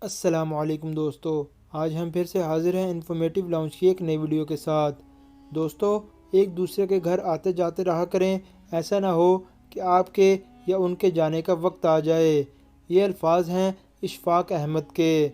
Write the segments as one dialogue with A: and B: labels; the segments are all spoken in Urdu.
A: السلام علیکم دوستو، آج ہم پھر سے حاضر ہیں انفارمیٹیو لاؤنج کی ایک نئی ویڈیو کے ساتھ۔ دوستو، ایک دوسرے کے گھر آتے جاتے رہا کریں، ایسا نہ ہو کہ آپ کے یا ان کے جانے کا وقت آ جائے۔ یہ الفاظ ہیں اشفاق احمد کے۔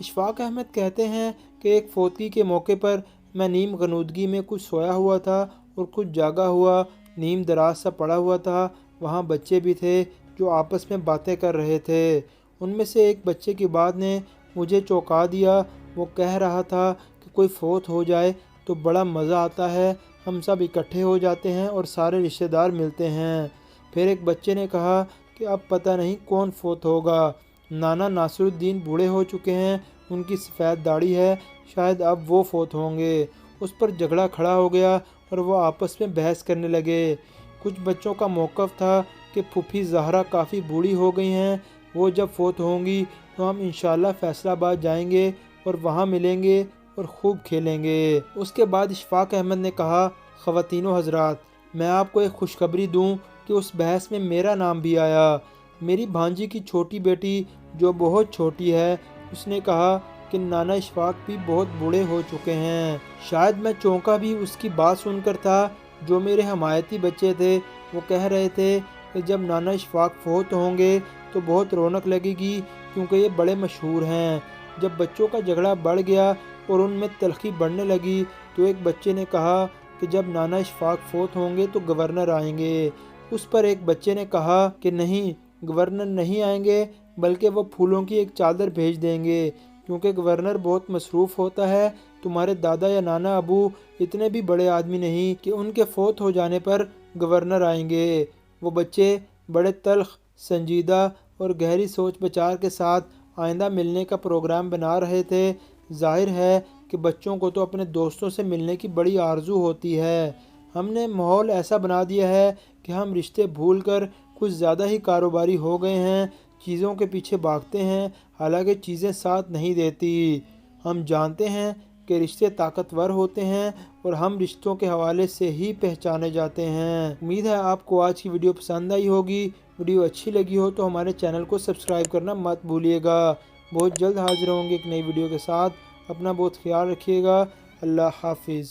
A: اشفاق احمد کہتے ہیں کہ ایک فوتگی کے موقع پر میں نیم غنودگی میں کچھ سویا ہوا تھا اور کچھ جاگا ہوا، نیم دراز سا پڑا ہوا تھا۔ وہاں بچے بھی تھے جو آپس میں باتیں کر رہے تھے۔ ان میں سے ایک بچے کی بات نے مجھے چونکا دیا۔ وہ کہہ رہا تھا کہ کوئی فوت ہو جائے تو بڑا مزہ آتا ہے، ہم سب اکٹھے ہو جاتے ہیں اور سارے رشتہ دار ملتے ہیں۔ پھر ایک بچے نے کہا کہ اب پتہ نہیں کون فوت ہوگا، نانا ناصر الدین بوڑھے ہو چکے ہیں، ان کی سفید داڑھی ہے، شاید اب وہ فوت ہوں گے۔ اس پر جھگڑا کھڑا ہو گیا اور وہ آپس میں بحث کرنے لگے۔ کچھ بچوں کا موقف تھا کہ پھوپھی زہرا کافی بوڑھی ہو گئی ہیں، وہ جب فوت ہوں گی تو ہم انشاءاللہ فیصل آباد جائیں گے اور وہاں ملیں گے اور خوب کھیلیں گے۔ اس کے بعد اشفاق احمد نے کہا، خواتین و حضرات، میں آپ کو ایک خوشخبری دوں کہ اس بحث میں میرا نام بھی آیا۔ میری بھانجی کی چھوٹی بیٹی جو بہت چھوٹی ہے، اس نے کہا کہ نانا اشفاق بھی بہت بوڑھے ہو چکے ہیں۔ شاید میں چونکا بھی اس کی بات سن کر تھا۔ جو میرے حمایتی بچے تھے وہ کہہ رہے تھے کہ جب نانا اشفاق فوت ہوں گے تو بہت رونق لگے گی کیونکہ یہ بڑے مشہور ہیں۔ جب بچوں کا جھگڑا بڑھ گیا اور ان میں تلخی بڑھنے لگی تو ایک بچے نے کہا کہ جب نانا اشفاق فوت ہوں گے تو گورنر آئیں گے۔ اس پر ایک بچے نے کہا کہ نہیں، گورنر نہیں آئیں گے، بلکہ وہ پھولوں کی ایک چادر بھیج دیں گے کیونکہ گورنر بہت مصروف ہوتا ہے۔ تمہارے دادا یا نانا ابو اتنے بھی بڑے آدمی نہیں کہ ان کے فوت ہو جانے پر گورنر آئیں گے۔ وہ بچے بڑے تلخ، سنجیدہ اور گہری سوچ بچار کے ساتھ آئندہ ملنے کا پروگرام بنا رہے تھے۔ ظاہر ہے کہ بچوں کو تو اپنے دوستوں سے ملنے کی بڑی آرزو ہوتی ہے۔ ہم نے ماحول ایسا بنا دیا ہے کہ ہم رشتے بھول کر کچھ زیادہ ہی کاروباری ہو گئے ہیں، چیزوں کے پیچھے بھاگتے ہیں، حالانکہ چیزیں ساتھ نہیں دیتی۔ ہم جانتے ہیں کہ رشتے طاقتور ہوتے ہیں اور ہم رشتوں کے حوالے سے ہی پہچانے جاتے ہیں۔ امید ہے آپ کو آج کی ویڈیو پسند آئی ہوگی۔ ویڈیو اچھی لگی ہو تو ہمارے چینل کو سبسکرائب کرنا مت بھولیے گا۔ بہت جلد حاضر ہوں گے ایک نئی ویڈیو کے ساتھ۔ اپنا بہت خیال رکھیے گا۔ اللہ حافظ۔